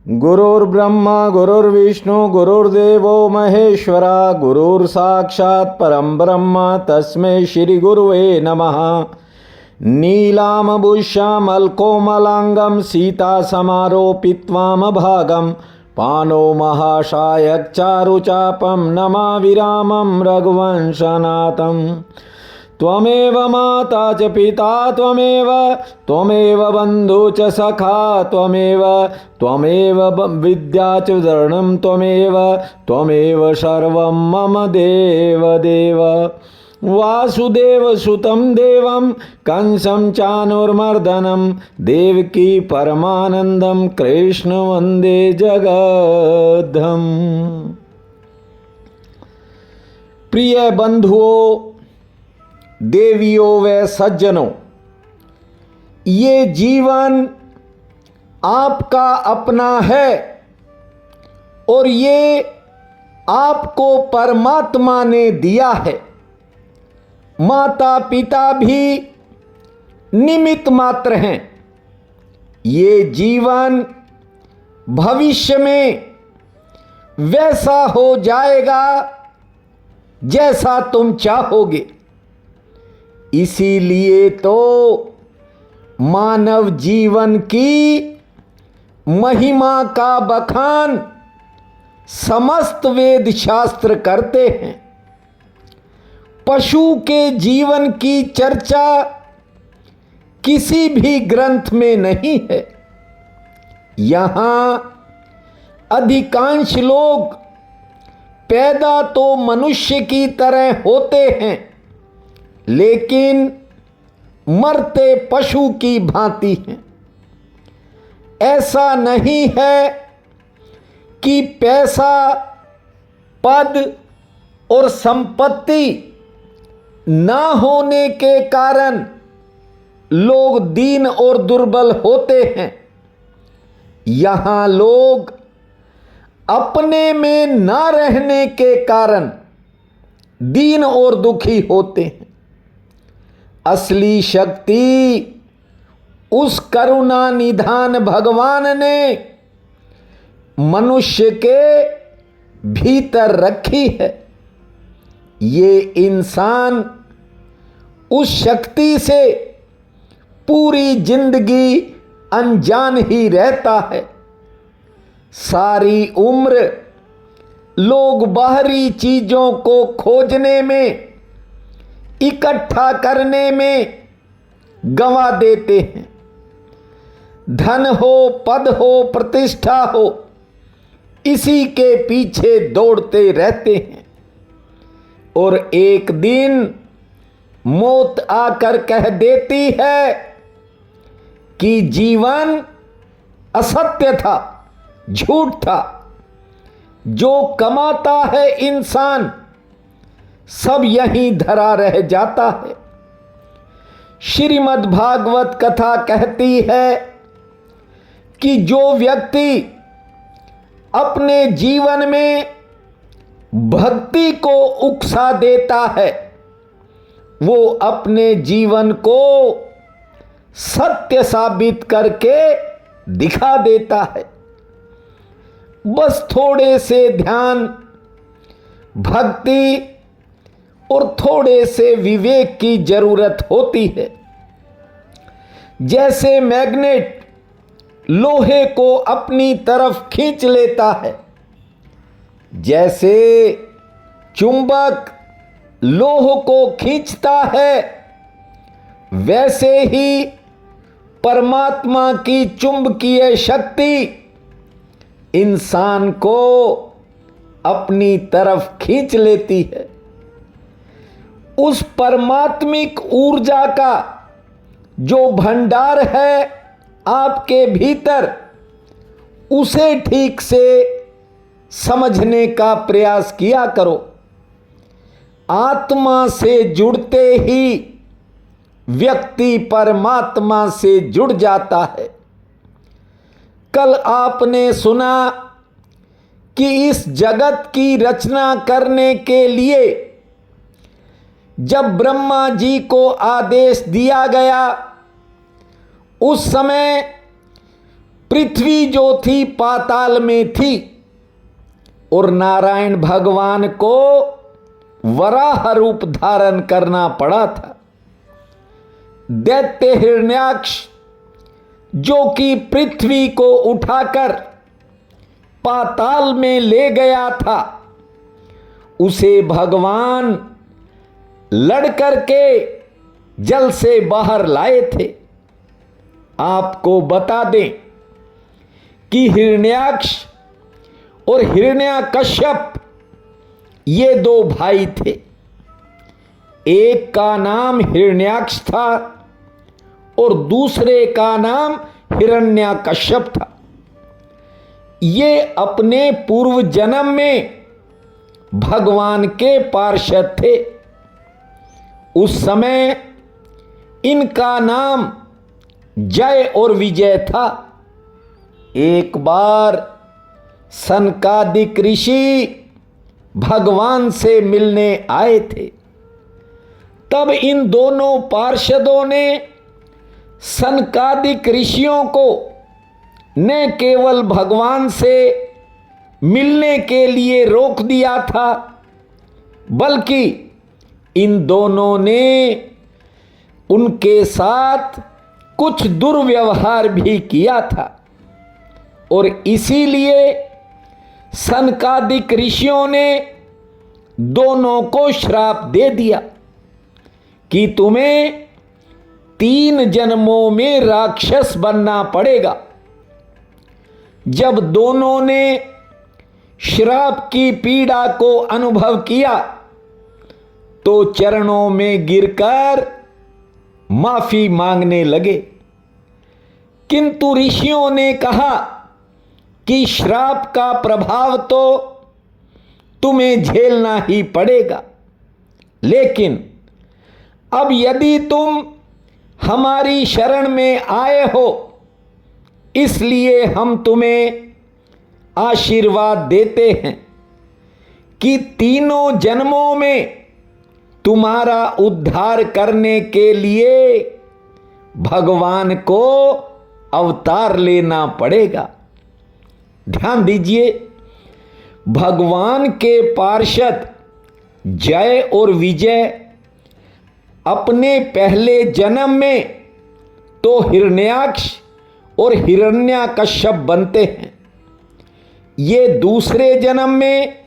गुरुर्ब्रह्मा गुरुर्विष्णु गुरुर्देवो महेश्वरा गुरुर्साक्षात् परं ब्रह्म तस्मै श्री गुरुवे नमः। नीलाम्बुश्यामलकोमलांगं सीतासमारोपित्वामभागं पाणौ महाशायक्चारुचापं नमाविरामं रघुवंशनाथम्। त्वमेव माता च पिता त्वमेव बन्धु च सखा त्वमेव विद्या च धरणं त्वमेव सर्वं मम देव। वासुदेवसुतं देवं कंसं चाणूरमर्दनं देवकी परमानन्दं कृष्ण वन्दे जगद्धाम। प्रिय बंधुओं, देवियों व सज्जनों, ये जीवन आपका अपना है और ये आपको परमात्मा ने दिया है। माता पिता भी निमित्त मात्र हैं। ये जीवन भविष्य में वैसा हो जाएगा जैसा तुम चाहोगे। इसीलिए तो मानव जीवन की महिमा का बखान समस्त वेद शास्त्र करते हैं। पशु के जीवन की चर्चा किसी भी ग्रंथ में नहीं है। यहां अधिकांश लोग पैदा तो मनुष्य की तरह होते हैं, लेकिन मरते पशु की भांति हैं। ऐसा नहीं है कि पैसा, पद और संपत्ति ना होने के कारण लोग दीन और दुर्बल होते हैं। यहां लोग अपने में ना रहने के कारण दीन और दुखी होते हैं। असली शक्ति उस करुणा निधान भगवान ने मनुष्य के भीतर रखी है। ये इंसान उस शक्ति से पूरी जिंदगी अनजान ही रहता है। सारी उम्र लोग बाहरी चीजों को खोजने में, इकट्ठा करने में गंवा देते हैं। धन हो, पद हो, प्रतिष्ठा हो, इसी के पीछे दौड़ते रहते हैं। और एक दिन मौत आकर कह देती है कि जीवन असत्य था, झूठ था। जो कमाता है इंसान सब यहीं धरा रह जाता है। श्रीमद् भागवत कथा कहती है कि जो व्यक्ति अपने जीवन में भक्ति को उकसा देता है, वो अपने जीवन को सत्य साबित करके दिखा देता है। बस थोड़े से ध्यान, भक्ति और थोड़े से विवेक की जरूरत होती है। जैसे मैग्नेट लोहे को अपनी तरफ खींच लेता है, जैसे चुंबक लोह को खींचता है, वैसे ही परमात्मा की चुंबकीय शक्ति इंसान को अपनी तरफ खींच लेती है। उस परमात्मिक ऊर्जा का जो भंडार है आपके भीतर, उसे ठीक से समझने का प्रयास किया करो। आत्मा से जुड़ते ही व्यक्ति परमात्मा से जुड़ जाता है। कल आपने सुना कि इस जगत की रचना करने के लिए जब ब्रह्मा जी को आदेश दिया गया, उस समय पृथ्वी जो थी पाताल में थी और नारायण भगवान को वराह रूप धारण करना पड़ा था। दैत्य हिरण्याक्ष जो कि पृथ्वी को उठाकर पाताल में ले गया था, उसे भगवान लड़कर के जल से बाहर लाए थे। आपको बता दें कि हिरण्याक्ष और हिरण्यकश्यप ये दो भाई थे। एक का नाम हिरण्याक्ष था और दूसरे का नाम हिरण्यकश्यप था। ये अपने पूर्व जन्म में भगवान के पार्षद थे। उस समय इनका नाम जय और विजय था। एक बार सनकादिक ऋषि भगवान से मिलने आए थे। तब इन दोनों पार्षदों ने सनकादिक ऋषियों को न केवल भगवान से मिलने के लिए रोक दिया था, बल्कि इन दोनों ने उनके साथ कुछ दुर्व्यवहार भी किया था। और इसीलिए सनकादिक ऋषियों ने दोनों को श्राप दे दिया कि तुम्हें 3 जन्मों में राक्षस बनना पड़ेगा। जब दोनों ने श्राप की पीड़ा को अनुभव किया तो चरणों में गिरकर माफी मांगने लगे। किंतु ऋषियों ने कहा कि श्राप का प्रभाव तो तुम्हें झेलना ही पड़ेगा, लेकिन अब यदि तुम हमारी शरण में आए हो, इसलिए हम तुम्हें आशीर्वाद देते हैं कि 3 जन्मों में तुम्हारा उद्धार करने के लिए भगवान को अवतार लेना पड़ेगा। ध्यान दीजिए, भगवान के पार्षद जय और विजय अपने पहले जन्म में तो हिरण्याक्ष और हिरण्यकश्यप बनते हैं। ये दूसरे जन्म में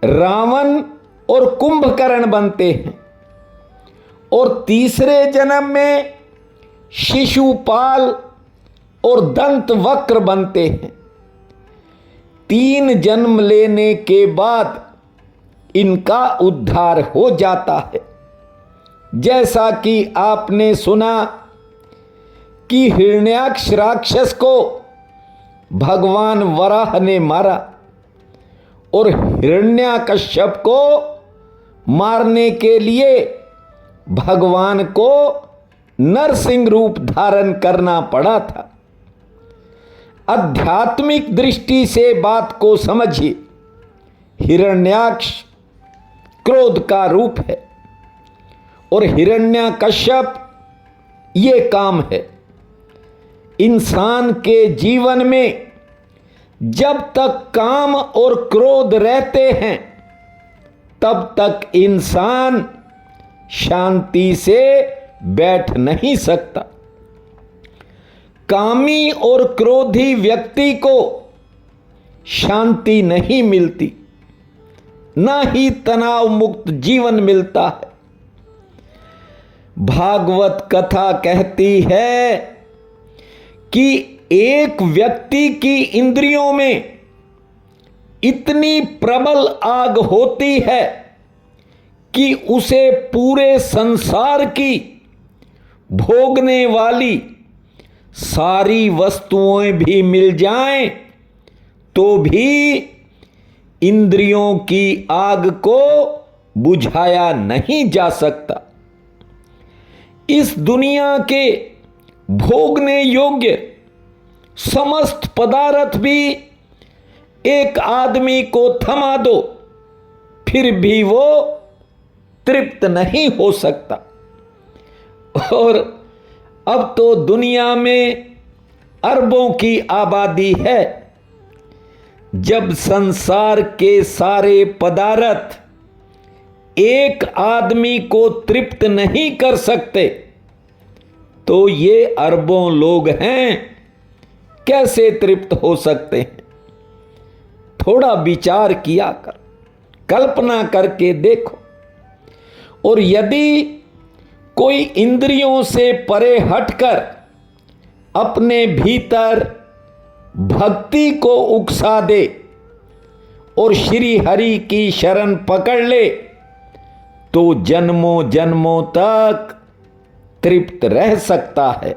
रावण और कुंभकर्ण बनते हैं और तीसरे जन्म में शिशुपाल और दंतवक्र बनते हैं। 3 जन्म लेने के बाद इनका उद्धार हो जाता है। जैसा कि आपने सुना कि हिरण्याक्ष राक्षस को भगवान वराह ने मारा और हिरण्यकश्यप को मारने के लिए भगवान को नरसिंह रूप धारण करना पड़ा था। आध्यात्मिक दृष्टि से बात को समझिए। हिरण्याक्ष क्रोध का रूप है और हिरण्यकश्यप ये काम है। इंसान के जीवन में जब तक काम और क्रोध रहते हैं, तब तक इंसान शांति से बैठ नहीं सकता। कामी और क्रोधी व्यक्ति को शांति नहीं मिलती, ना ही तनाव मुक्त जीवन मिलता है। भागवत कथा कहती है कि एक व्यक्ति की इंद्रियों में इतनी प्रबल आग होती है कि उसे पूरे संसार की भोगने वाली सारी वस्तुएं भी मिल जाएं तो भी इंद्रियों की आग को बुझाया नहीं जा सकता। इस दुनिया के भोगने योग्य समस्त पदार्थ भी एक आदमी को थमा दो, फिर भी वो तृप्त नहीं हो सकता। और अब तो दुनिया में अरबों की आबादी है। जब संसार के सारे पदार्थ एक आदमी को तृप्त नहीं कर सकते तो ये अरबों लोग हैं, कैसे तृप्त हो सकते हैं? थोड़ा विचार किया कर, कल्पना करके देखो। और यदि कोई इंद्रियों से परे हटकर अपने भीतर भक्ति को उकसा दे और श्री हरि की शरण पकड़ ले तो जन्मों जन्मों तक तृप्त रह सकता है।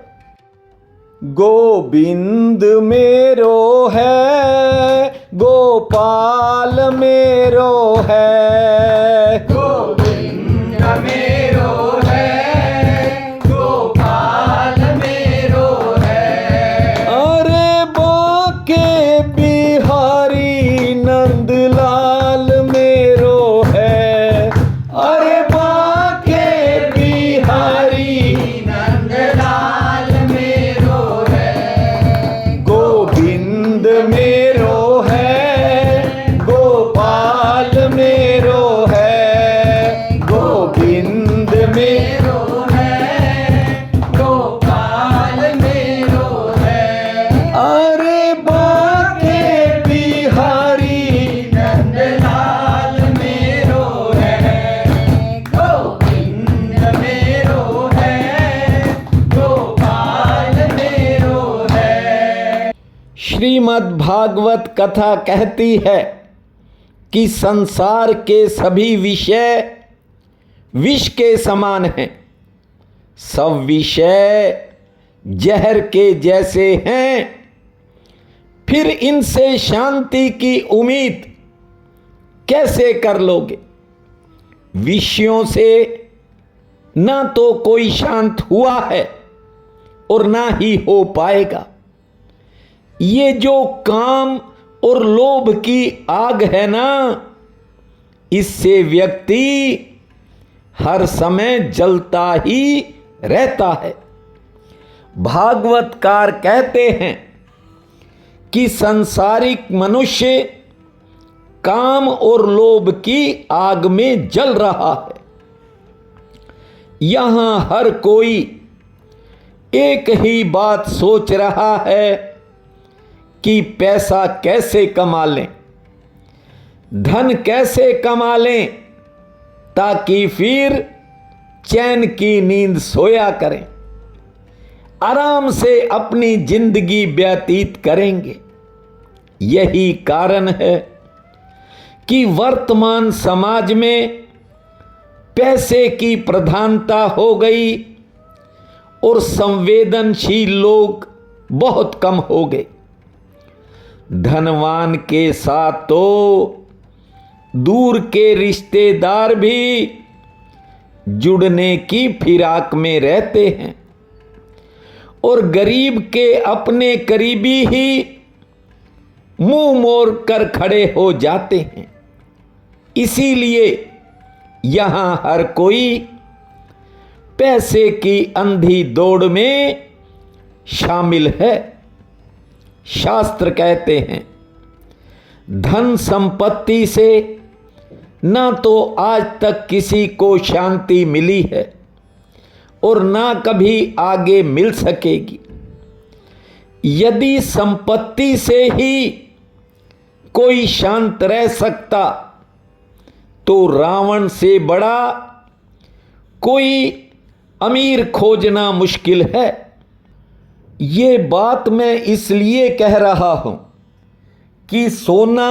गोविंद मेरो है, गोपाल मेरो है, गोविंद मेरो है, गोपाल मेरो है। अरे बाके बिहारी नंदलाल मेरो है, अरे बाके बिहारी नंदलाल मेरो है। गोविंद मेरो है, गोपाल मेरो है, गोविंद मेरो मेरो है, गोपाल मेरो है। अरे बाके बिहारी नंदलाल मेरो है, गोविंद मेरो है, गोपाल मेरो है। श्रीमद् भागवत कथा कहती है कि संसार के सभी विषय विष के समान हैं। सब विषय जहर के जैसे हैं। फिर इनसे शांति की उम्मीद कैसे कर लोगे? विषयों से ना तो कोई शांत हुआ है और ना ही हो पाएगा। ये जो काम और लोभ की आग है ना, इससे व्यक्ति हर समय जलता ही रहता है। भागवतकार कहते हैं कि संसारिक मनुष्य काम और लोभ की आग में जल रहा है। यहां हर कोई एक ही बात सोच रहा है कि पैसा कैसे कमा लें, धन कैसे कमा लें, ताकि फिर चैन की नींद सोया करें, आराम से अपनी जिंदगी व्यतीत करेंगे। यही कारण है कि वर्तमान समाज में पैसे की प्रधानता हो गई और संवेदनशील लोग बहुत कम हो गए। धनवान के साथ तो दूर के रिश्तेदार भी जुड़ने की फिराक में रहते हैं और गरीब के अपने करीबी ही मुंह मोड़ कर खड़े हो जाते हैं। इसीलिए यहां हर कोई पैसे की अंधी दौड़ में शामिल है। शास्त्र कहते हैं, धन संपत्ति से ना तो आज तक किसी को शांति मिली है और ना कभी आगे मिल सकेगी। यदि संपत्ति से ही कोई शांत रह सकता तो रावण से बड़ा कोई अमीर खोजना मुश्किल है। ये बात मैं इसलिए कह रहा हूं कि सोना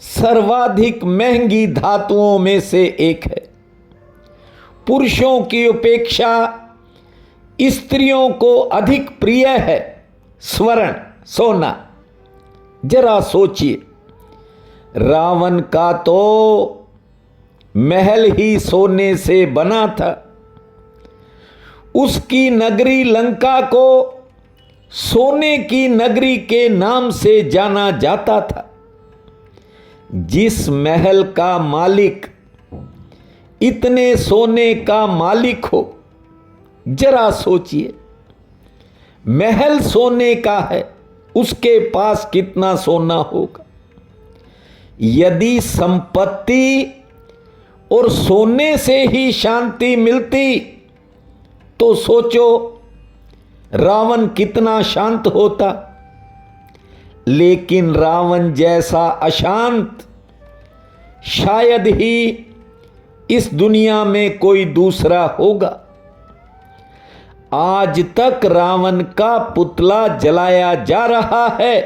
सर्वाधिक महंगी धातुओं में से एक है। पुरुषों की अपेक्षा स्त्रियों को अधिक प्रिय है स्वर्ण, सोना। जरा सोचिए, रावण का तो महल ही सोने से बना था। उसकी नगरी लंका को सोने की नगरी के नाम से जाना जाता था। जिस महल का मालिक इतने सोने का मालिक हो, जरा सोचिए। महल सोने का है, उसके पास कितना सोना होगा। यदि संपत्ति और सोने से ही शांति मिलती तो सोचो रावण कितना शांत होता। लेकिन रावण जैसा अशांत शायद ही इस दुनिया में कोई दूसरा होगा। आज तक रावण का पुतला जलाया जा रहा है।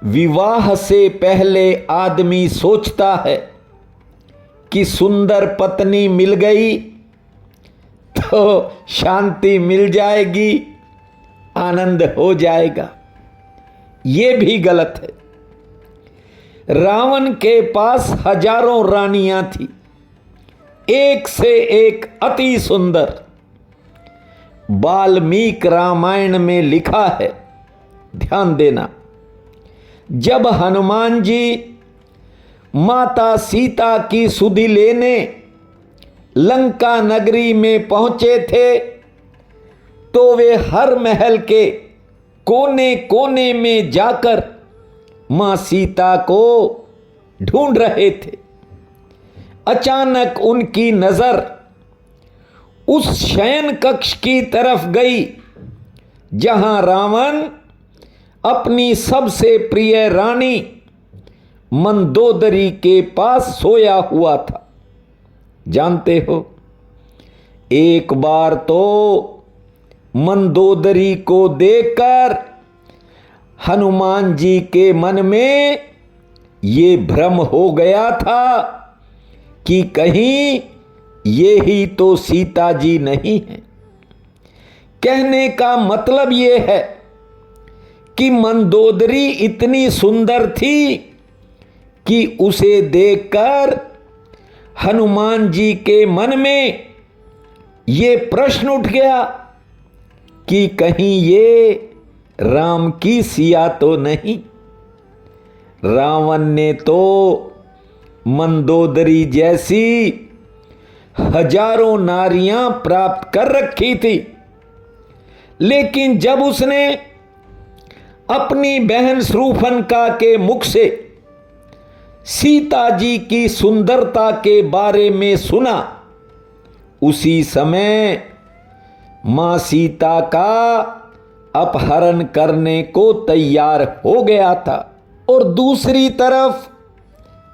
विवाह से पहले आदमी सोचता है कि सुंदर पत्नी मिल गई तो शांति मिल जाएगी, आनंद हो जाएगा। यह भी गलत है। रावण के पास हजारों रानियां थी, एक से एक अति सुंदर। वाल्मीकि रामायण में लिखा है, ध्यान देना, जब हनुमान जी माता सीता की सुधि लेने लंका नगरी में पहुंचे थे तो वे हर महल के कोने कोने में जाकर मां सीता को ढूंढ रहे थे। अचानक उनकी नजर उस शयन कक्ष की तरफ गई जहां रावण अपनी सबसे प्रिय रानी मंदोदरी के पास सोया हुआ था। जानते हो, एक बार तो मंदोदरी को देखकर हनुमान जी के मन में ये भ्रम हो गया था कि कहीं ये ही तो सीता जी नहीं है। कहने का मतलब ये है कि मंदोदरी इतनी सुंदर थी कि उसे देखकर हनुमान जी के मन में ये प्रश्न उठ गया कि कहीं ये राम की सिया तो नहीं। रावण ने तो मंदोदरी जैसी हजारों नारियां प्राप्त कर रखी थी, लेकिन जब उसने अपनी बहन शूर्पणखा के मुख से सीता जी की सुंदरता के बारे में सुना, उसी समय मां सीता का अपहरण करने को तैयार हो गया था। और दूसरी तरफ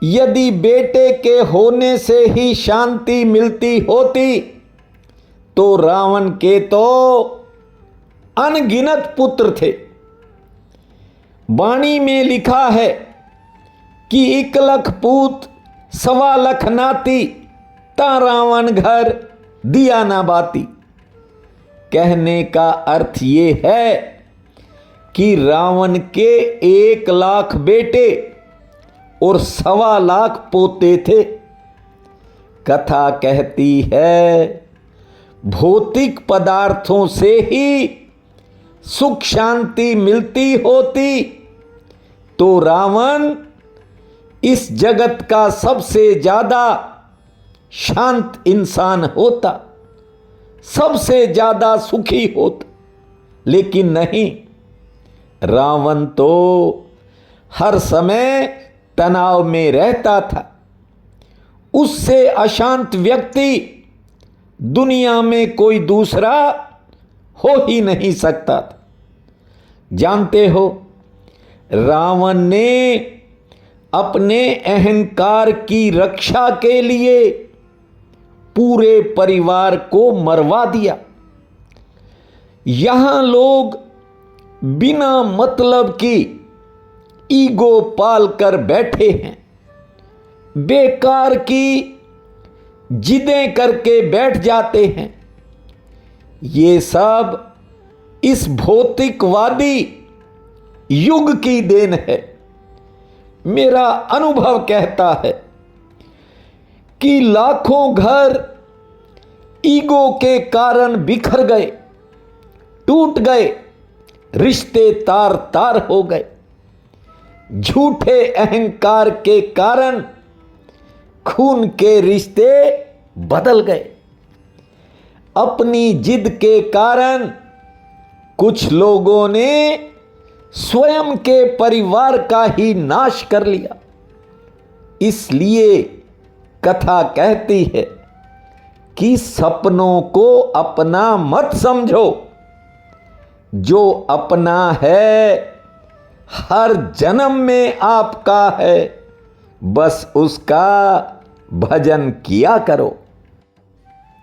यदि बेटे के होने से ही शांति मिलती होती तो रावण के तो अनगिनत पुत्र थे। वाणी में लिखा है कि 1 लख पूत 1.25 लख नाती, ता रावण घर दिया ना बाती। कहने का अर्थ ये है कि रावण के 1 लाख बेटे और 1.25 लाख पोते थे। कथा कहती है भौतिक पदार्थों से ही सुख शांति मिलती होती तो रावण इस जगत का सबसे ज्यादा शांत इंसान होता, सबसे ज्यादा सुखी होता। लेकिन नहीं, रावण तो हर समय तनाव में रहता था। उससे अशांत व्यक्ति दुनिया में कोई दूसरा हो ही नहीं सकता था। जानते हो, रावण ने अपने अहंकार की रक्षा के लिए पूरे परिवार को मरवा दिया। यहां लोग बिना मतलब की ईगो पाल कर बैठे हैं, बेकार की जिदें करके बैठ जाते हैं। ये सब इस भौतिकवादी युग की देन है। मेरा अनुभव कहता है कि लाखों घर ईगो के कारण बिखर गए, टूट गए, रिश्ते तार तार हो गए। झूठे अहंकार के कारण खून के रिश्ते बदल गए। अपनी जिद के कारण कुछ लोगों ने स्वयं के परिवार का ही नाश कर लिया। इसलिए कथा कहती है कि सपनों को अपना मत समझो। जो अपना है हर जन्म में आपका है, बस उसका भजन किया करो।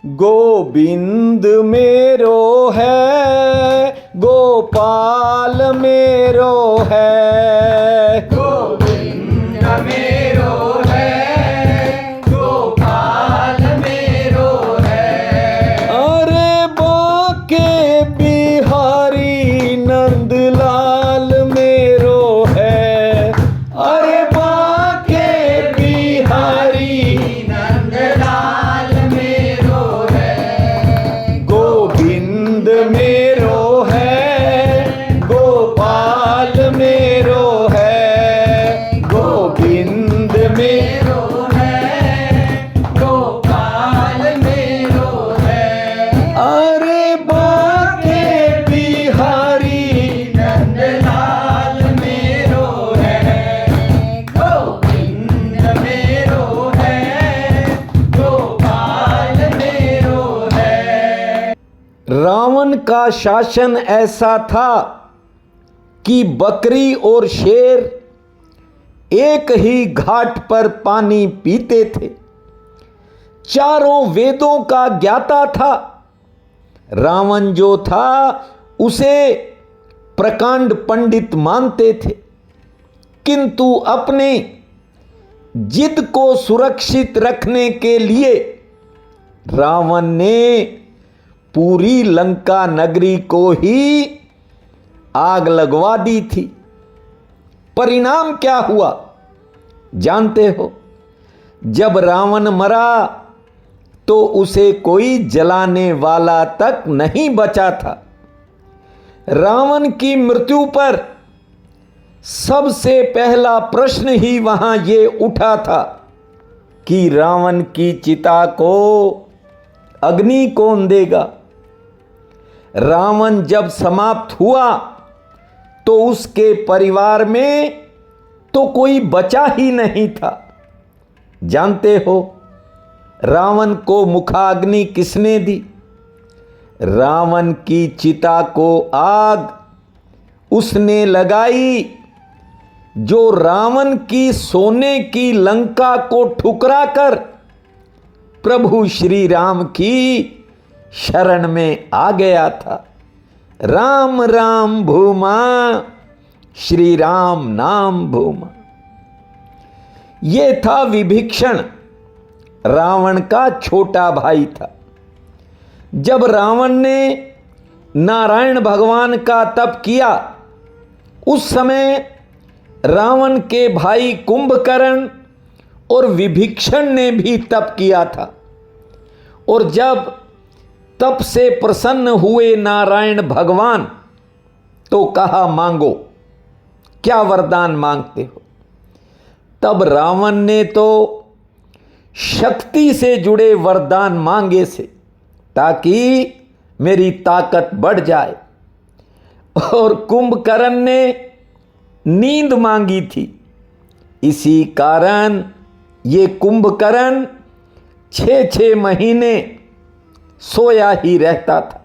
गोविंद मेरो है, गोपाल मेरो है। गोविंद मेरो है, गोपाल मेरो है। अरे बाके बिहारी नंदलाल मेरो है। अरे बाके बिहारी नंदलाल मेरो है। गोविंद मेरो है, गोपाल मेरो है। गोविंद मेरो मेरो है, गोपाल मेरो है। अरे बाके बिहारी नंदलाल मेरो है, गोविंद मेरो है, गोपाल मेरो है। रावण का शासन ऐसा था कि बकरी और शेर एक ही घाट पर पानी पीते थे। चारों वेदों का ज्ञाता था। रावण जो था उसे प्रकांड पंडित मानते थे, किंतु अपने जिद को सुरक्षित रखने के लिए रावण ने पूरी लंका नगरी को ही आग लगवा दी थी। परिणाम क्या हुआ जानते हो? जब रावण मरा तो उसे कोई जलाने वाला तक नहीं बचा था। रावण की मृत्यु पर सबसे पहला प्रश्न ही वहां ये उठा था कि रावण की चिता को अग्नि कौन देगा। रावण जब समाप्त हुआ तो उसके परिवार में तो कोई बचा ही नहीं था। जानते हो रावण को मुखाग्नि किसने दी? रावण की चिता को आग उसने लगाई जो रावण की सोने की लंका को ठुकरा कर प्रभु श्री राम की शरण में आ गया था। राम राम भूमा, श्री राम नाम भूमा। ये था विभीषण, रावण का छोटा भाई था। जब रावण ने नारायण भगवान का तप किया, उस समय रावण के भाई कुंभकर्ण और विभीषण ने भी तप किया था। और जब तप से प्रसन्न हुए नारायण भगवान तो कहा मांगो, क्या वरदान मांगते हो? तब रावण ने तो शक्ति से जुड़े वरदान मांगे से ताकि मेरी ताकत बढ़ जाए। और कुंभकर्ण ने नींद मांगी थी। इसी कारण ये कुंभकर्ण 6 महीने सोया ही रहता था।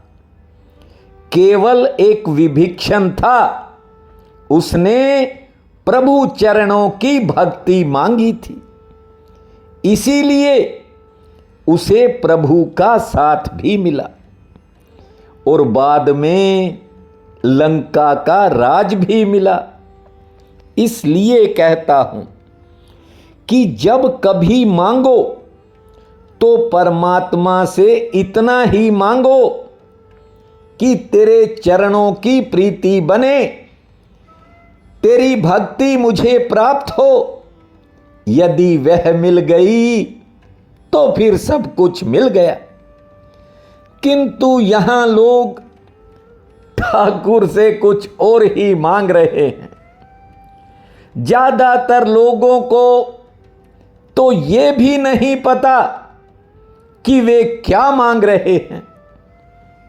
केवल एक विभीषण था, उसने प्रभु चरणों की भक्ति मांगी थी, इसीलिए उसे प्रभु का साथ भी मिला और बाद में लंका का राज भी मिला। इसलिए कहता हूं कि जब कभी मांगो तो परमात्मा से इतना ही मांगो कि तेरे चरणों की प्रीति बने, तेरी भक्ति मुझे प्राप्त हो। यदि वह मिल गई तो फिर सब कुछ मिल गया। किंतु यहां लोग ठाकुर से कुछ और ही मांग रहे हैं। ज्यादातर लोगों को तो यह भी नहीं पता कि वे क्या मांग रहे हैं।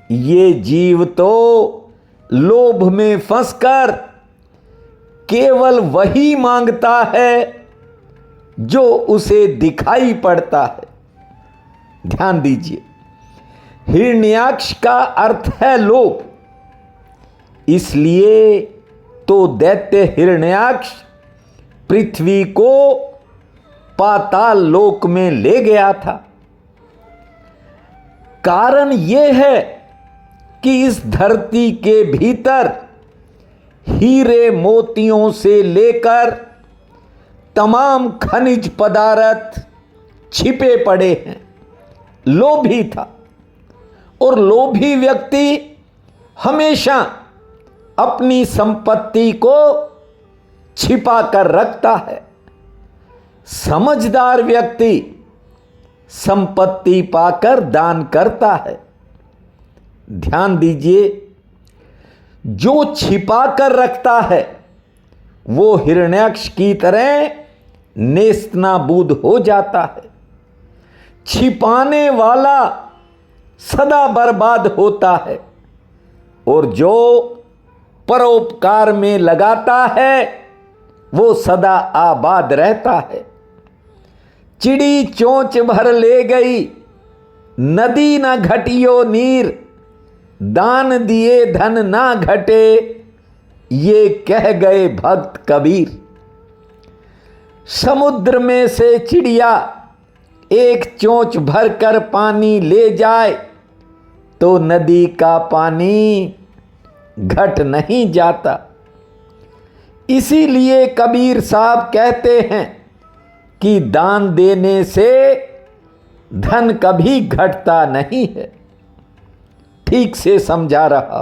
ये जीव तो लोभ में फंसकर केवल वही मांगता है जो उसे दिखाई पड़ता है। ध्यान दीजिए, हिरण्याक्ष का अर्थ है लोभ। इसलिए तो दैत्य हिरण्याक्ष पृथ्वी को पाताल लोक में ले गया था। कारण यह है कि इस धरती के भीतर हीरे मोतियों से लेकर तमाम खनिज पदार्थ छिपे पड़े हैं। लोभी था, और लोभी व्यक्ति हमेशा अपनी संपत्ति को छिपा कर रखता है। समझदार व्यक्ति संपत्ति पाकर दान करता है। ध्यान दीजिए, जो छिपा कर रखता है वो हिरण्याक्ष की तरह नेस्तनाबूद हो जाता है। छिपाने वाला सदा बर्बाद होता है, और जो परोपकार में लगाता है वो सदा आबाद रहता है। चिड़ी चोंच भर ले गई, नदी न घटियो नीर, दान दिए धन ना घटे, ये कह गए भक्त कबीर। समुद्र में से चिड़िया एक चोंच भरकर पानी ले जाए तो नदी का पानी घट नहीं जाता। इसीलिए कबीर साहब कहते हैं कि दान देने से धन कभी घटता नहीं है। ठीक से समझा रहा।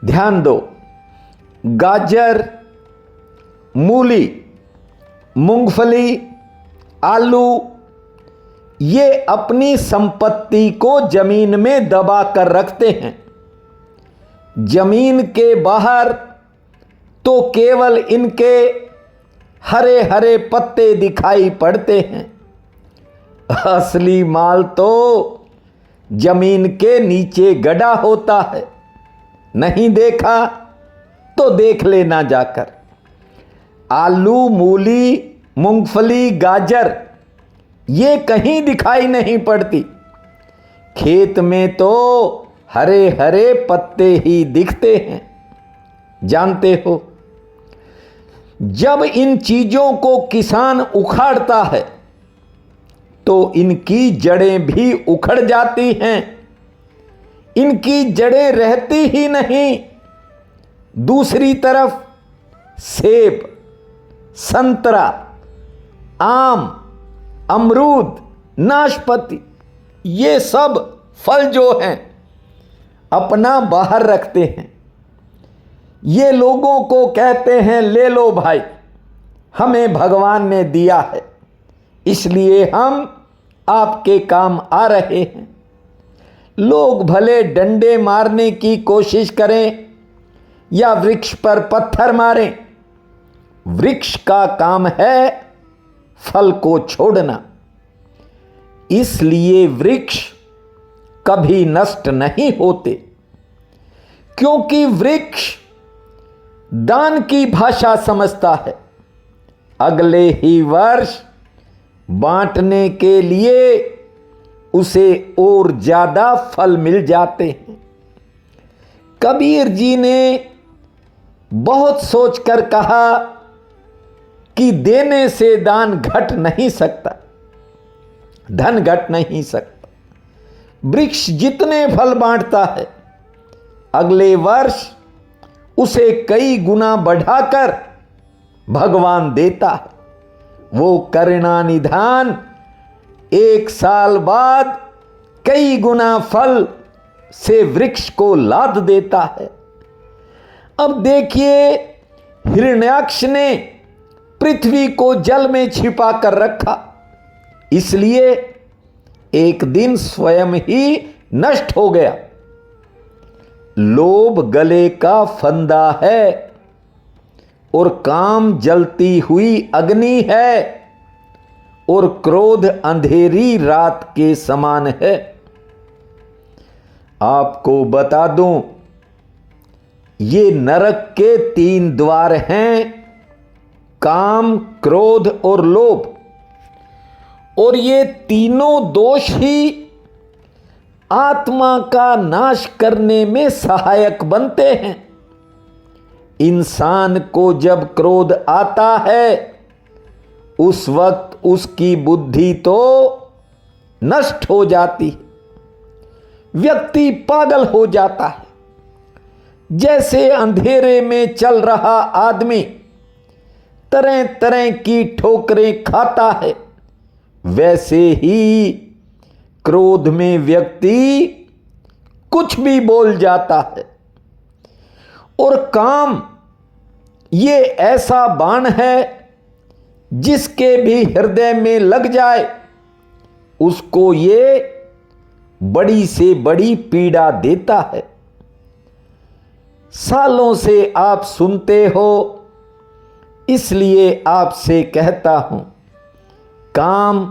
ध्यान दो, गाजर, मूली, मूंगफली, आलू, ये अपनी संपत्ति को जमीन में दबा कर रखते हैं। जमीन के बाहर तो केवल इनके हरे हरे पत्ते दिखाई पड़ते हैं। असली माल तो जमीन के नीचे गड़ा होता है। नहीं देखा तो देख लेना जाकर। आलू, मूली, मूंगफली, गाजर ये कहीं दिखाई नहीं पड़ती। खेत में तो हरे हरे पत्ते ही दिखते हैं। जानते हो, जब इन चीजों को किसान उखाड़ता है तो इनकी जड़ें भी उखड़ जाती हैं। इनकी जड़ें रहती ही नहीं। दूसरी तरफ सेब, संतरा, आम, अमरूद, नाशपाती, ये सब फल जो हैं अपना बाहर रखते हैं। ये लोगों को कहते हैं, ले लो भाई, हमें भगवान ने दिया है, इसलिए हम आपके काम आ रहे हैं। लोग भले डंडे मारने की कोशिश करें या वृक्ष पर पत्थर मारें, वृक्ष का काम है फल को छोड़ना। इसलिए वृक्ष कभी नष्ट नहीं होते, क्योंकि वृक्ष दान की भाषा समझता है। अगले ही वर्ष बांटने के लिए उसे और ज्यादा फल मिल जाते हैं। कबीर जी ने बहुत सोचकर कहा कि देने से दान घट नहीं सकता, धन घट नहीं सकता। वृक्ष जितने फल बांटता है अगले वर्ष उसे कई गुना बढ़ाकर भगवान देता है। वो करुणा निधान 1 साल बाद कई गुना फल से वृक्ष को लाद देता है। अब देखिए, हिरण्याक्ष ने पृथ्वी को जल में छिपा कर रखा, इसलिए एक दिन स्वयं ही नष्ट हो गया। लोभ गले का फंदा है और काम जलती हुई अग्नि है, और क्रोध अंधेरी रात के समान है। आपको बता दूं, ये नरक के 3 द्वार हैं, काम, क्रोध और लोभ। और ये तीनों दोष ही आत्मा का नाश करने में सहायक बनते हैं। इंसान को जब क्रोध आता है उस वक्त उसकी बुद्धि तो नष्ट हो जाती है, व्यक्ति पागल हो जाता है। जैसे अंधेरे में चल रहा आदमी तरह तरह की ठोकरें खाता है, वैसे ही क्रोध में व्यक्ति कुछ भी बोल जाता है। और काम ये ऐसा बाण है जिसके भी हृदय में लग जाए उसको ये बड़ी से बड़ी पीड़ा देता है। सालों से आप सुनते हो, इसलिए आपसे कहता हूं, काम,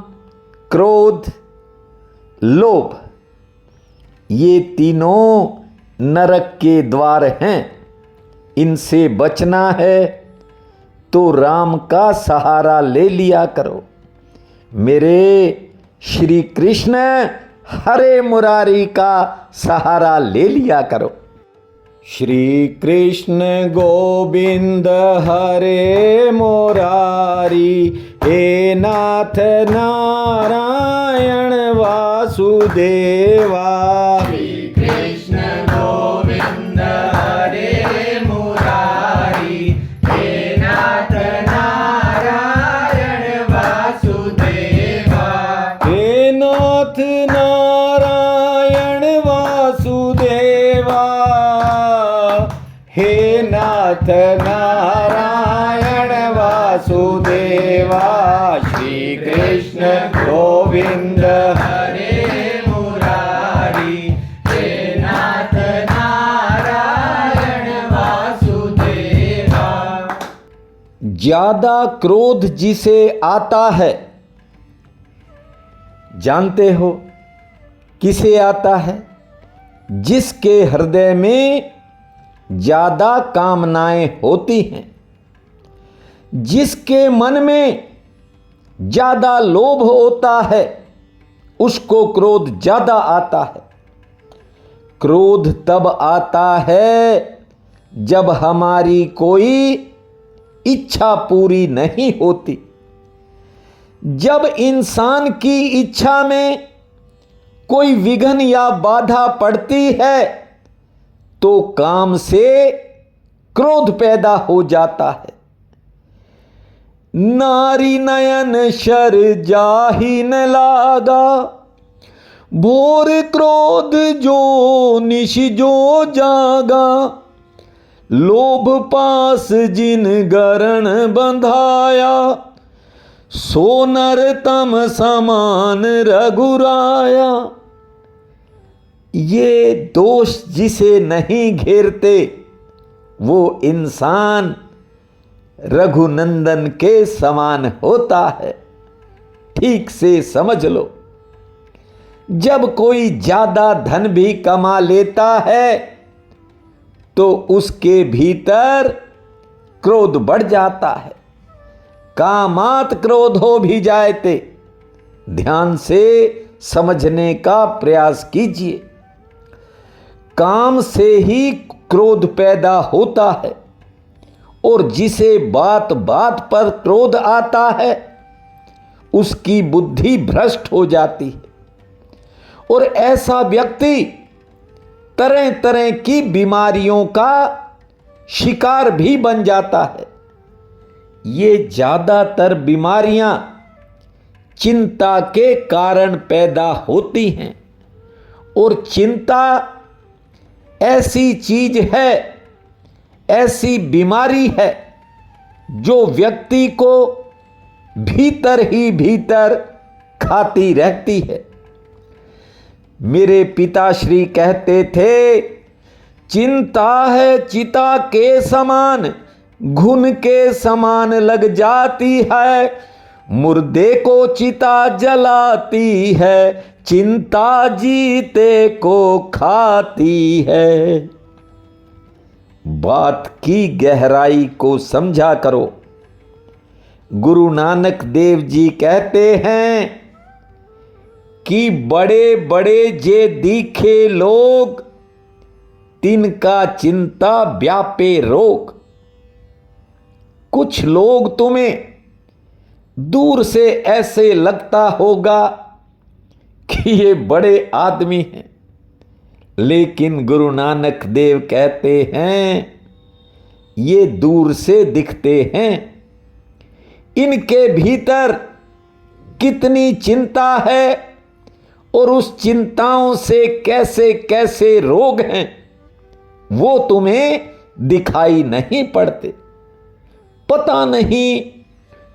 क्रोध, लोभ ये तीनों नरक के द्वार हैं। इनसे बचना है तो राम का सहारा ले लिया करो। मेरे श्री कृष्ण हरे मुरारी का सहारा ले लिया करो। श्री कृष्ण गोविंद हरे मुरारी, हे नाथ नारायण वासुदेवा। श्री कृष्ण गोविंद हरे मुरारी, हे नाथ नारायण वासुदेवा। हे नाथ नारायण वासुदेवा, हे नाथ नारायण वासुदेवा। श्री कृष्ण गोविंद हरे मुरारी, हे नाथ नारायण वासुदेवा। ज्यादा क्रोध जिसे आता है, जानते हो किसे आता है? जिसके हृदय में ज्यादा कामनाएं होती हैं, जिसके मन में ज्यादा लोभ होता है, उसको क्रोध ज्यादा आता है। क्रोध तब आता है जब हमारी कोई इच्छा पूरी नहीं होती। जब इंसान की इच्छा में कोई विघ्न या बाधा पड़ती है तो काम से क्रोध पैदा हो जाता है। नारी नयन शर जाहि न लागा, भोर क्रोध जो निश जो जागा। लोभ पास जिन गरण बंधाया, सो नर तम समान रघुराया। ये दोष जिसे नहीं घेरते वो इंसान रघुनंदन के समान होता है। ठीक से समझ लो, जब कोई ज्यादा धन भी कमा लेता है तो उसके भीतर क्रोध बढ़ जाता है। कामात क्रोधो भी जायते। ध्यान से समझने का प्रयास कीजिए। काम से ही क्रोध पैदा होता है और जिसे बात बात पर क्रोध आता है उसकी बुद्धि भ्रष्ट हो जाती है और ऐसा व्यक्ति तरह तरह की बीमारियों का शिकार भी बन जाता है। ये ज्यादातर बीमारियां चिंता के कारण पैदा होती हैं और चिंता ऐसी चीज है, ऐसी बीमारी है जो व्यक्ति को भीतर ही भीतर खाती रहती है। मेरे पिताश्री कहते थे, चिंता है चिता के समान, घुन के समान लग जाती है। मुर्दे को चिता जलाती है, चिंता जीते को खाती है। बात की गहराई को समझा करो। गुरु नानक देव जी कहते हैं कि बड़े बड़े जे दिखे लोग, तिनका चिंता व्यापे रोग। कुछ लोग तुम्हें दूर से ऐसे लगता होगा कि ये बड़े आदमी हैं, लेकिन गुरु नानक देव कहते हैं ये दूर से दिखते हैं, इनके भीतर कितनी चिंता है और उस चिंताओं से कैसे कैसे रोग हैं वो तुम्हें दिखाई नहीं पड़ते। पता नहीं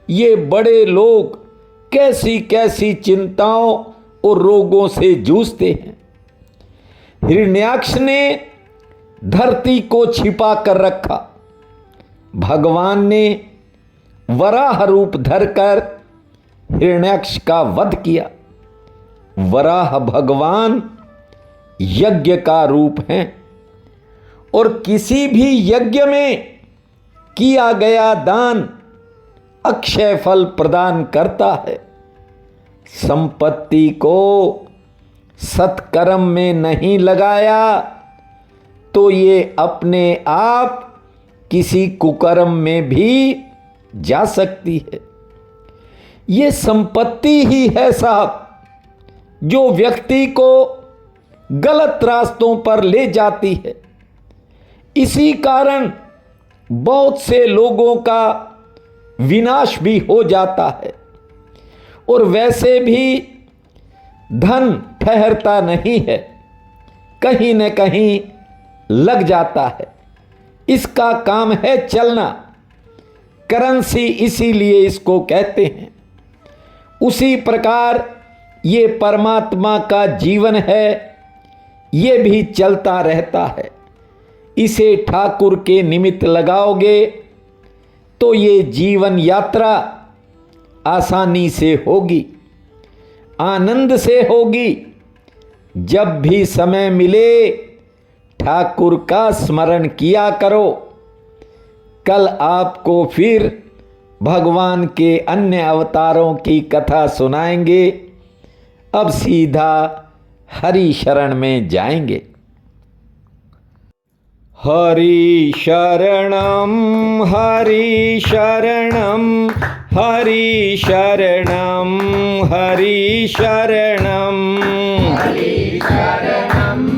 ये बड़े लोग कैसी कैसी चिंताओं और रोगों से जूझते हैं। हिरण्याक्ष ने धरती को छिपा कर रखा, भगवान ने वराह रूप धरकर हिरण्याक्ष का वध किया। वराह भगवान यज्ञ का रूप हैं और किसी भी यज्ञ में किया गया दान अक्षय फल प्रदान करता है। संपत्ति को सत्कर्म में नहीं लगाया तो ये अपने आप किसी कुकर्म में भी जा सकती है। ये संपत्ति ही है साहब जो व्यक्ति को गलत रास्तों पर ले जाती है। इसी कारण बहुत से लोगों का विनाश भी हो जाता है और वैसे भी धन ठहरता नहीं है, कहीं न कहीं लग जाता है। इसका काम है चलना, करेंसी इसीलिए इसको कहते हैं। उसी प्रकार ये परमात्मा का जीवन है, ये भी चलता रहता है। इसे ठाकुर के निमित्त लगाओगे तो ये जीवन यात्रा आसानी से होगी, आनंद से होगी। जब भी समय मिले ठाकुर का स्मरण किया करो। कल आपको फिर भगवान के अन्य अवतारों की कथा सुनाएंगे। अब सीधा हरि शरण में जाएंगे। हरि शरणम हरि शरणम हरि शरणम हरि शरणम हरि शरणं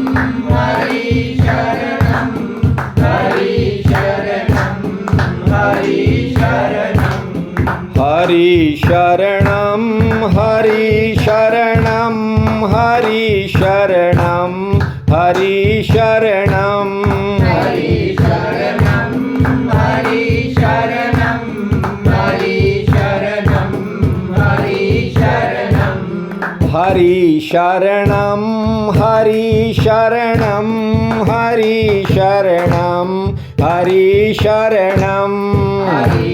हरि शरणं हरि शरणं हरि शरणं हरि शरणम हरि शरणम हरि शरणम हरि शरणम हरि शरणं हरि शरणं हरि शरणं हरि शरणं हरि शरणम हरि शरणम हरि शरणम हरि शरणम हरि